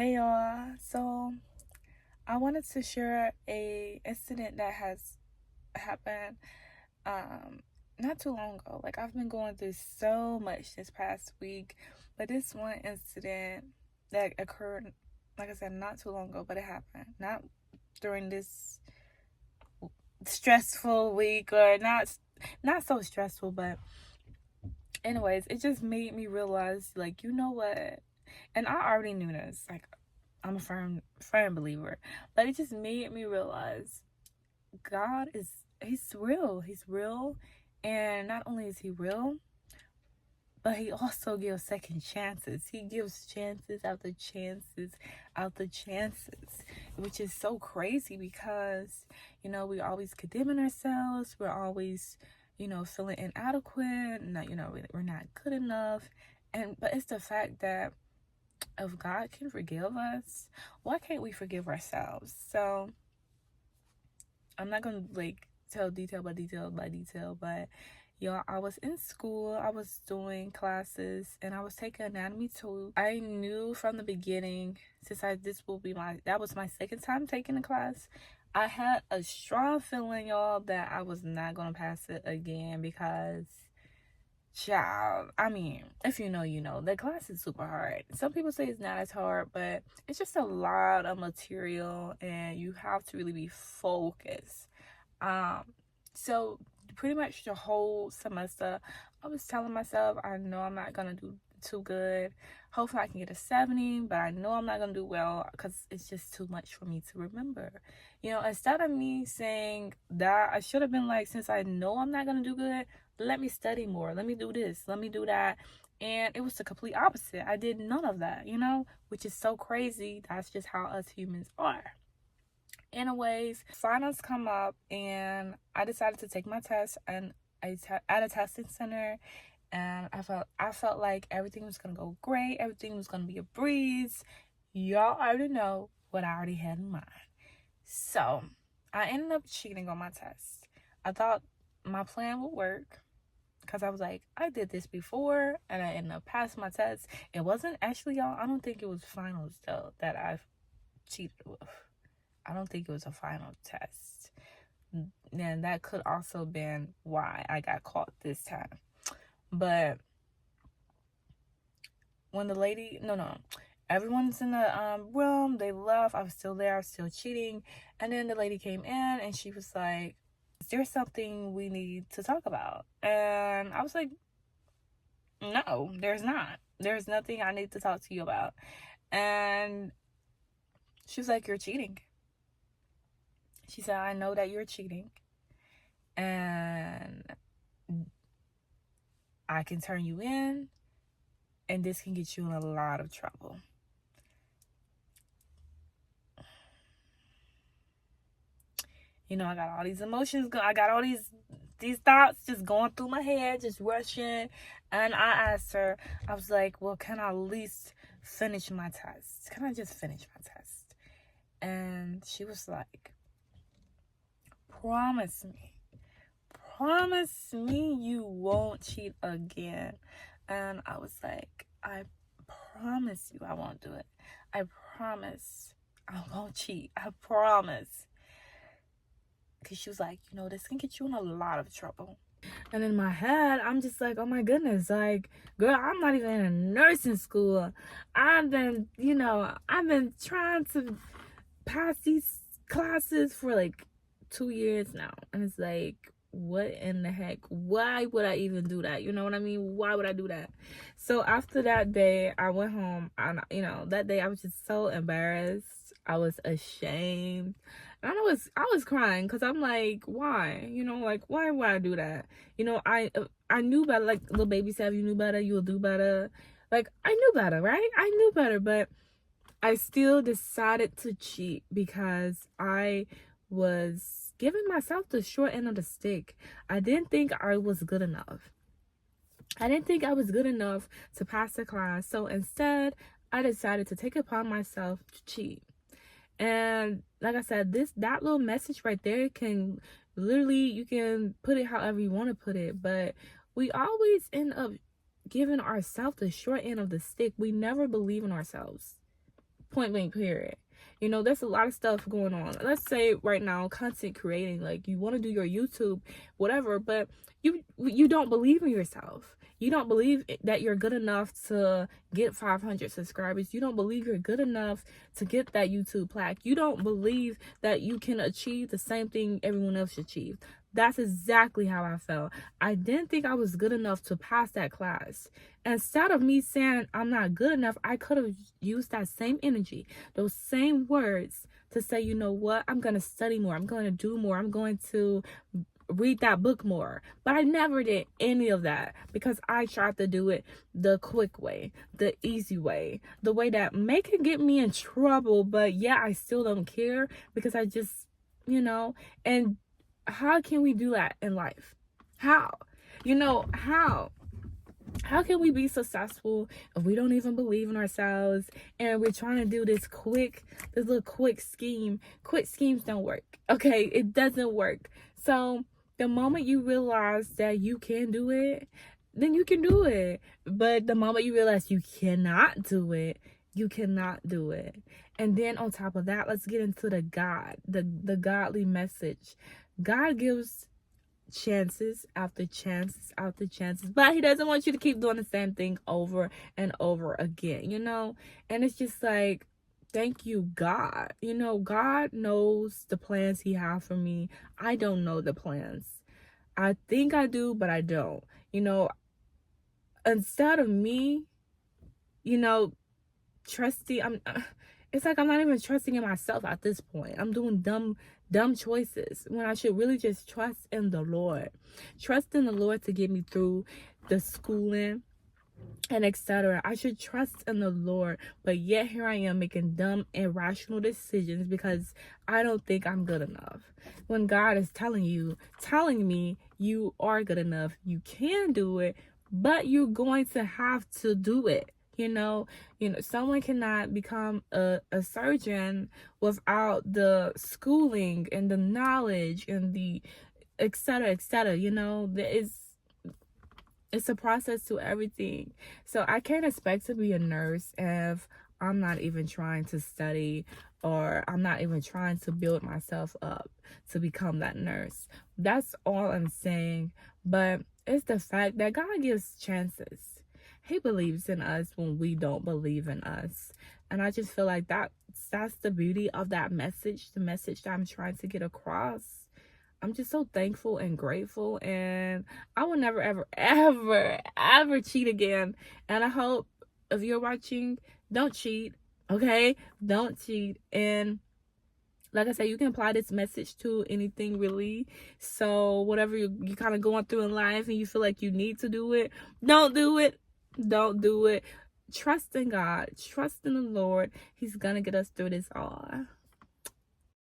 Hey y'all. So I wanted to share a incident that has happened not too long ago. Like I've been going through so much this past week, but this one incident that occurred, like I said, not too long ago, but it happened. Not during this stressful week, or not so stressful, but anyways, it just made me realize, like, you know what? And I already knew this. Like, I'm a firm believer, but it just made me realize he's real. He's real, and not only is he real, but he also gives second chances. He gives chances after chances after chances, which is so crazy because, we're always condemning ourselves. We're always, feeling inadequate. Not, we're not good enough. But it's the fact that if God can forgive us, why can't we forgive ourselves? So I'm not gonna like tell detail by detail by detail, but y'all, I was in school, I was doing classes, and I was taking anatomy too. I knew from the beginning, since that was my second time taking the class, I had a strong feeling, y'all, that I was not gonna pass it again because, child, I mean, if you know, you know, the class is super hard. Some people say it's not as hard, but it's just a lot of material and you have to really be focused. Um, so pretty much the whole semester, I was telling myself, I know I'm not gonna do too good. Hopefully I can get a 70, but I know I'm not gonna do well because it's just too much for me to remember. Instead of me saying that, I should have been like, since I know I'm not gonna do good, let me study more. Let me do this. Let me do that. And it was the complete opposite. I did none of that, which is so crazy. That's just how us humans are. Anyways, finals come up and I decided to take my test and at a testing center, and I felt like everything was gonna go great, everything was gonna be a breeze. Y'all already know what I already had in mind. So I ended up cheating on my test. I thought my plan would work because I was like, I did this before and I ended up passing my test. It wasn't actually, y'all, I don't think it was finals though that I cheated with. I don't think it was a final test. And that could also been why I got caught this time. But when the lady, no, everyone's in the room, they left. I was still there, I was still cheating. And then the lady came in and she was like, is there something we need to talk about? And I was like, no, there's not. There's nothing I need to talk to you about. And she was like, you're cheating. She said, I know that you're cheating. And I can turn you in, and this can get you in a lot of trouble. I got all these emotions. I got all these thoughts just going through my head, just rushing. And I asked her, I was like, well, can I at least finish my test? Can I just finish my test? And she was like, promise me you won't cheat again. And I was like, I promise you I won't do it. I promise I won't cheat. I promise. Because she was like, this can get you in a lot of trouble. And in my head, I'm just like, oh my goodness, like, girl, I'm not even in nursing school. I've been trying to pass these classes for like 2 years now. And it's like, what in the heck? Why would I even do that? You know what I mean? Why would I do that? So after that day, I went home. And, that day I was just so embarrassed. I was ashamed. And I was crying because I'm like, why? Like, why would I do that? I knew better. Like Lil Baby said, if you knew better, you'll do better. Like, I knew better, right? I knew better, but I still decided to cheat because I was giving myself the short end of the stick. I didn't think I was good enough. I didn't think I was good enough to pass the class. So instead, I decided to take it upon myself to cheat. And like I said, that little message right there can literally, you can put it however you want to put it, but we always end up giving ourselves the short end of the stick. We never believe in ourselves. Point blank, period. You know, there's a lot of stuff going on. Let's say right now, content creating, like you want to do your YouTube, whatever, but you don't believe in yourself. You don't believe that you're good enough to get 500 subscribers. You don't believe you're good enough to get that YouTube plaque. You don't believe that you can achieve the same thing everyone else achieved. That's exactly how I felt. I didn't think I was good enough to pass that class. Instead of me saying I'm not good enough, I could have used that same energy, those same words to say, you know what, I'm going to study more. I'm going to do more. I'm going to read that book more. But I never did any of that because I tried to do it the quick way, the easy way, the way that may could get me in trouble, but yeah, I still don't care because I just, you know. And how can we do that in life? How? You know, how can we be successful if we don't even believe in ourselves and we're trying to do this little quick scheme? Quick schemes don't work. Okay, it doesn't work. So the moment you realize that you can do it, then you can do it. But the moment you realize you cannot do it, you cannot do it. And then on top of that, let's get into the godly message. God gives chances after chances after chances, but he doesn't want you to keep doing the same thing over and over again, you know. And it's just like, thank you, God. You know, God knows the plans he has for me. I don't know the plans. I think I do, but I don't. You know, instead of me, you know, trusting, it's like I'm not even trusting in myself at this point. I'm doing dumb choices when I should really just trust in the Lord. Trust in the Lord to get me through the schooling and etc. I should trust in the Lord, but yet here I am making dumb, irrational decisions because I don't think I'm good enough. When God is telling me you are good enough, you can do it, but you're going to have to do it. You know, someone cannot become a surgeon without the schooling and the knowledge and the etc. etc. You know, it's a process to everything. So I can't expect to be a nurse if I'm not even trying to study, or I'm not even trying to build myself up to become that nurse. That's all I'm saying. But it's the fact that God gives chances. He believes in us when we don't believe in us. And I just feel like that's the beauty of that message, the message that I'm trying to get across. I'm just so thankful and grateful, and I will never, ever, ever, ever cheat again. And I hope if you're watching, don't cheat, okay? Don't cheat. And like I said, you can apply this message to anything really. So whatever you kind of going through in life and you feel like you need to do it, don't do it. Don't do it. Trust in God. Trust in the Lord. He's going to get us through this all.